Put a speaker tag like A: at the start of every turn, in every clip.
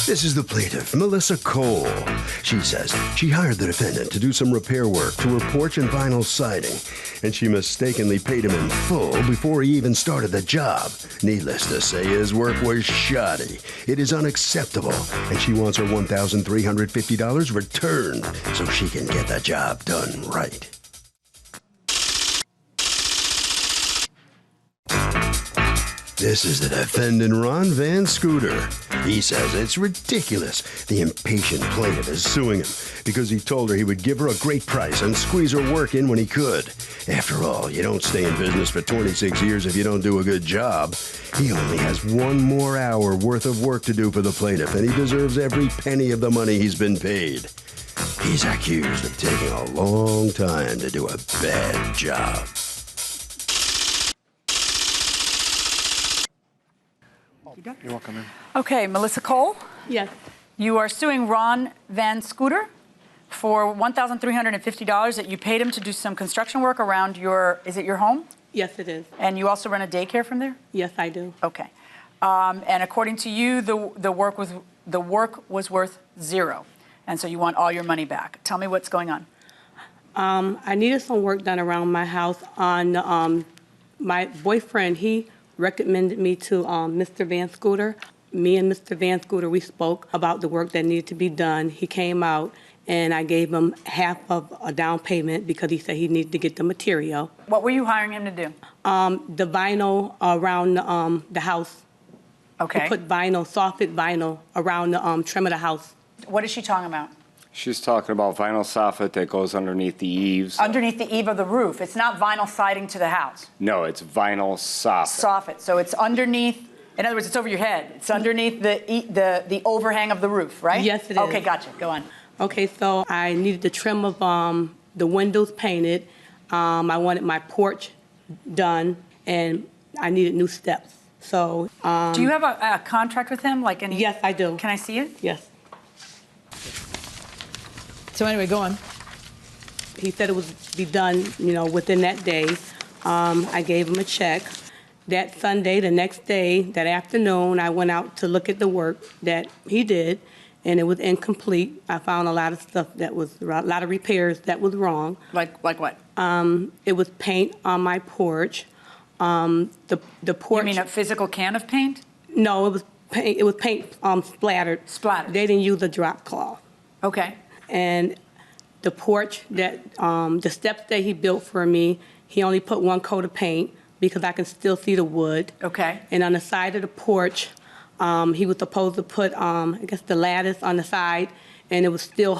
A: This is the plaintiff, Melissa Cole. She says she hired the defendant to do some repair work to her porch and vinyl siding, and she mistakenly paid him in full before he even started the job. Needless to say, his work was shoddy. It is unacceptable, and she wants her $1,350 returned so she can get the job done right. This is the defendant, Ron Van Scooter. He says it's ridiculous the impatient plaintiff is suing him because he told her he would give her a great price and squeeze her work in when he could. After all, you don't stay in business for 26 years if you don't do a good job. He only has one more hour worth of work to do for the plaintiff, and he deserves every penny of the money he's been paid. He's accused of taking a long time to do a bad job.
B: You're welcome.
C: Okay, Melissa Cole,
D: Yes.
C: you are suing Ron Van Scooter for $1,350 that you paid him to do some construction work around your, is it your home?
D: Yes, it is.
C: And you also run a daycare from there?
D: Yes, I do.
C: Okay. And according to you, the work was worth zero. And so you want all your money back. Tell me what's going on.
D: I needed some work done around my house on my boyfriend. He recommended me to Mr. Van Scooter. Me and Mr. Van Scooter, we spoke about the work that needed to be done. He came out and I gave him half of a down payment because he said he needed to get the material.
C: What were you hiring him to do?
D: The vinyl around the house.
C: Okay.
D: He put vinyl, soffit vinyl around the trim of the house.
C: What is she talking about?
B: She's talking about vinyl soffit that goes underneath the eaves.
C: Underneath the eave of the roof. It's not vinyl siding to the house.
B: No, it's vinyl soffit.
C: Soffit. So it's underneath, in other words, it's over your head. It's underneath the overhang of the roof, right?
D: Yes, it is.
C: Okay, gotcha. Go on.
D: Okay, so I needed the trim of the windows painted. I wanted my porch done, and I needed new steps. So.
C: Do you have a contract with him? Like any?
D: Yes, I do.
C: Can I see it?
D: Yes.
E: So anyway, go on.
D: He said it would be done, within that day. I gave him a check. That Sunday, the next day, that afternoon, I went out to look at the work that he did, and it was incomplete. I found a lot of stuff a lot of repairs that was wrong.
C: Like what?
D: It was paint on my porch. The porch.
C: You mean a physical can of paint?
D: No, it was paint. It was paint splattered.
C: Splattered.
D: They didn't use a drop cloth.
C: Okay.
D: And the porch that, the steps that he built for me, he only put one coat of paint because I can still see the wood.
C: Okay.
D: And on the side of the porch, he was supposed to put, I guess, the lattice on the side, and it was still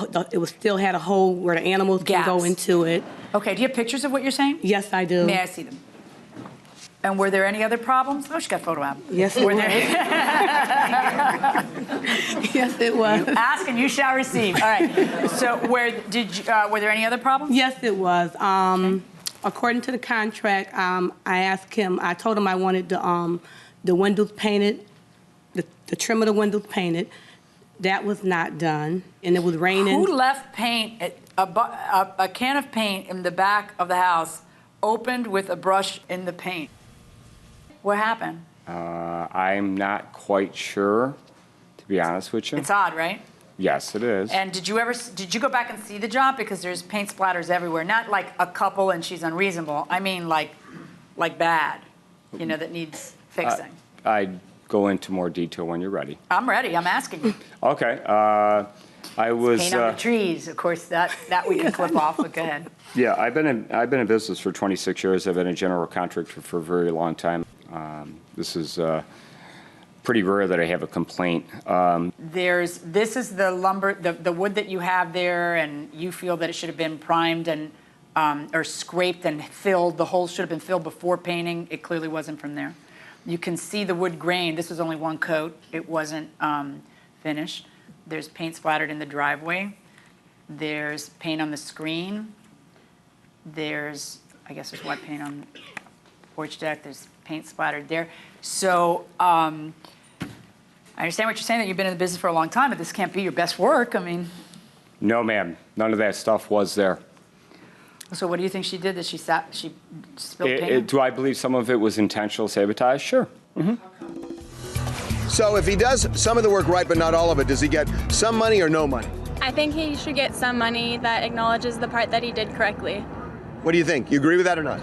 D: had a hole where the animals can go into it.
C: Okay. Do you have pictures of what you're saying?
D: Yes, I do.
C: May I see them? And were there any other problems? Oh, she got a photo album.
D: Yes, it
C: Were
D: was.
C: there?
D: Yes, it was.
C: You ask and you shall receive. All right. So were there any other problems?
D: Yes, it was. According to the contract, I told him I wanted the windows painted, the trim of the windows painted. That was not done, and it was raining.
C: Who left paint, a can of paint in the back of the house, opened with a brush in the paint? What happened?
B: I'm not quite sure, to be honest with you.
C: It's odd, right?
B: Yes, it is.
C: And did you go back and see the job? Because there's paint splatters everywhere. Not like a couple and she's unreasonable. I mean like bad, that needs fixing.
B: I'd go into more detail when you're ready.
C: I'm ready. I'm asking you.
B: Okay. I was.
C: Paint on the trees, of course. That we can clip off. But go ahead.
B: Yeah, I've been in business for 26 years. I've been a general contractor for a very long time. This is pretty rare that I have a complaint.
C: This is the lumber, the wood that you have there, and you feel that it should have been primed and or scraped and filled. The holes should have been filled before painting. It clearly wasn't from there. You can see the wood grain. This was only one coat. It wasn't finished. There's paint splattered in the driveway. There's paint on the screen. I guess there's wet paint on the porch deck. There's paint splattered there. So I understand what you're saying, that you've been in the business for a long time, but this can't be your best work. I mean.
B: No, ma'am. None of that stuff was there.
C: So what do you think she did? That she spilled paint?
B: Do I believe some of it was intentional sabotage? Sure. Mm-hmm.
E: So if he does some of the work right but not all of it, does he get some money or no money?
F: I think he should get some money that acknowledges the part that he did correctly.
E: What do you think? You agree with that or not?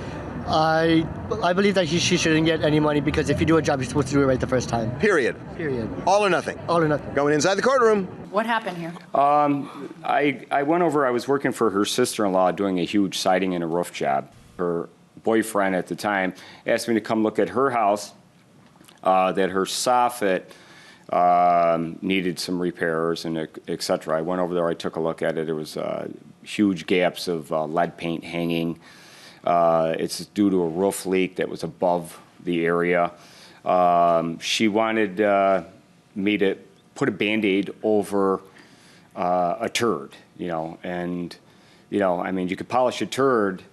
G: I believe that she shouldn't get any money because if you do a job, you're supposed to do it right the first time.
E: Period.
G: Period.
E: All or nothing.
G: All or nothing.
E: Going inside the courtroom.
C: What happened here?
B: I went over, I was working for her sister-in-law doing a huge siding and a roof job. Her boyfriend at the time asked me to come look at her house, that her soffit needed some repairs and et cetera. I went over there, I took a look at it. There was huge gaps of lead paint hanging. It's due to a roof leak that was above the area. She wanted me to put a Band-Aid over a turd, and, I mean, you could polish a turd,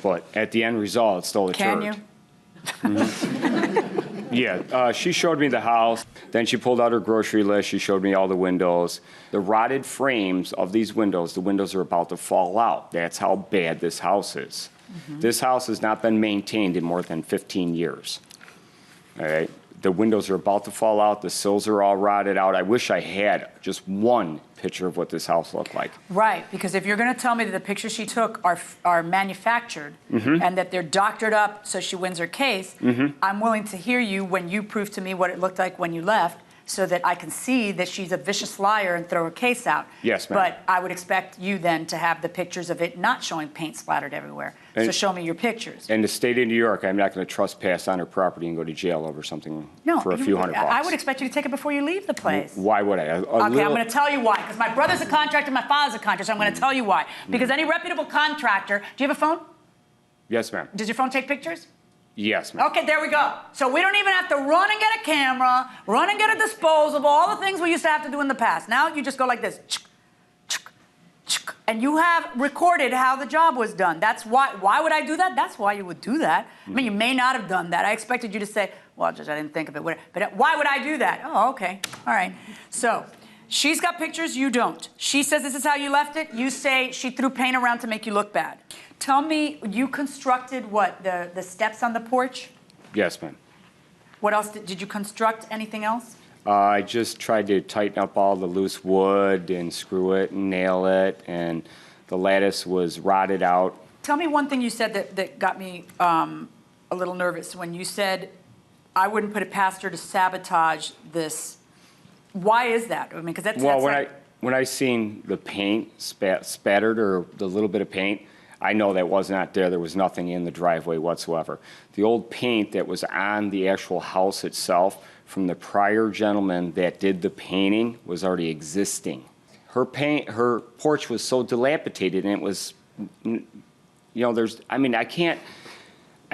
B: but at the end result, it's still a turd.
C: Can you?
B: Mm-hmm. Yeah, she showed me the house. Then she pulled out her grocery list. She showed me all the windows. The rotted frames of these windows, the windows are about to fall out. That's how bad this house is. Mm-hmm. This house has not been maintained in more than 15 years. All right? The windows are about to fall out. The sills are all rotted out. I wish I had just one picture of what this house looked like.
C: Right, because if you're going to tell me that the pictures she took are manufactured and that they're doctored up so she wins her case, I'm willing to hear you when you prove to me what it looked like when you left so that I can see that she's a vicious liar and throw her case out.
B: Yes, ma'am.
C: But I would expect you then to have the pictures of it not showing paint splattered everywhere. So show me your pictures.
B: In the state of New York, I'm not going to trespass on her property and go to jail over something for a few $100.
C: I would expect you to take it before you leave the place.
B: Why would I?
C: Okay, I'm going to tell you why. Because my brother's a contractor, my father's a contractor, so I'm going to tell you why. Because any reputable contractor, do you have a phone?
B: Yes, ma'am.
C: Does your phone take pictures?
B: Yes, ma'am.
C: Okay, there we go. So we don't even have to run and get a camera, run and get a disposable, all the things we used to have to do in the past. Now you just go like this. And you have recorded how the job was done. That's why. Why would I do that? That's why you would do that. I mean, you may not have done that. I expected you to say, well, Judge, I didn't think of it. But why would I do that? Oh, okay. All right. So she's got pictures. You don't. She says this is how you left it. You say she threw paint around to make you look bad. Tell me, you constructed what? The steps on the porch?
B: Yes, ma'am.
C: What else? Did you construct anything else?
B: I just tried to tighten up all the loose wood and screw it and nail it, and the lattice was rotted out.
C: Tell me one thing you said that got me a little nervous. When you said, I wouldn't put it past her to sabotage this. Why is that? I mean, because that's...
B: Well,
C: that's
B: when I seen the paint spattered or the little bit of paint, I know that was not there. There was nothing in the driveway whatsoever. The old paint that was on the actual house itself from the prior gentleman that did the painting was already existing. Her porch was so dilapidated, and it was, I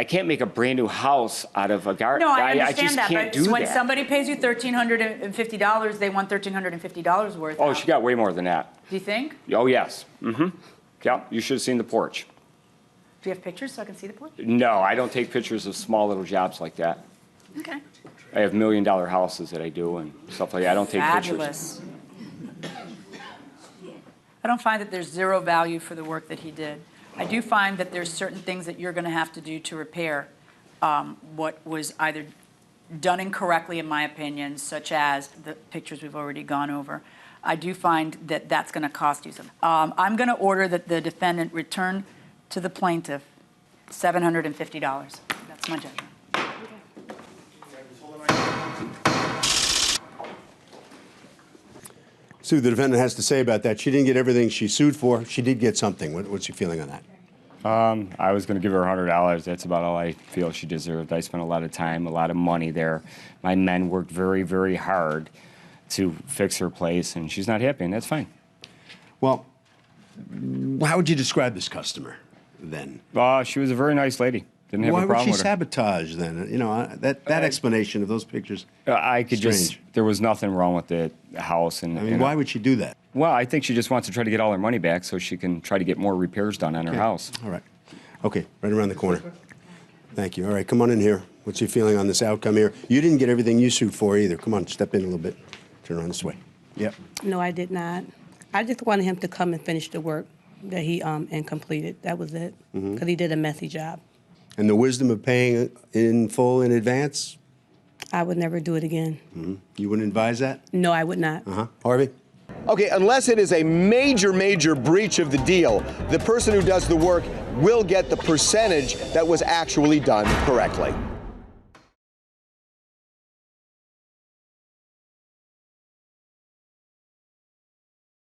B: can't make a brand new house out of a garden.
C: No, I understand
B: just can't do
C: when
B: that.
C: somebody pays you $1,350, they want $1,350 worth.
B: Oh, she got way more than that.
C: Do you think?
B: Oh, yes. Mm-hmm. Yeah, you should have seen the porch.
C: Do you have pictures so I can see the porch?
B: No, I don't take pictures of small little jobs like that.
C: Okay.
B: I have $1 million houses that I do and stuff like that. I don't take
C: Fabulous.
B: pictures.
C: I don't find that there's zero value for the work that he did. I do find that there's certain things that you're going to have to do to repair what was either done incorrectly, in my opinion, such as the pictures we've already gone over. I do find that that's going to cost you some. I'm going to order that the defendant return to the plaintiff $750. That's my judgment.
A: See what the defendant has to say about that. She didn't get everything she sued for. She did get something. What's your feeling on that?
B: I was going to give her $100. That's about all I feel she deserved. I spent a lot of time, a lot of money there. My men worked very, very hard to fix her place, and she's not happy, and that's fine.
A: Well, how would you describe this customer then?
B: She was a very nice lady. Didn't have a problem with her.
A: Why would she sabotage then? That explanation of those pictures.
B: I could
A: strange.
B: there was nothing wrong with the house. And
A: why would she do that?
B: Well, I think she just wants to try to get all her money back so she can try to get more repairs done on her house.
A: All right. Okay, right around the corner. Thank you. All right, come on in here. What's your feeling on this outcome here? You didn't get everything you sued for either. Come on, step in a little bit. Turn around this way. Yep.
D: No, I did not. I just wanted him to come and finish the work that he and completed. That was it, because he did a messy job.
A: And the wisdom of paying in full in advance?
D: I would never do it again.
A: You wouldn't advise that?
D: No, I would not.
A: Harvey?
E: Okay, unless it is a major, major breach of the deal, the person who does the work will get the percentage that was actually done correctly.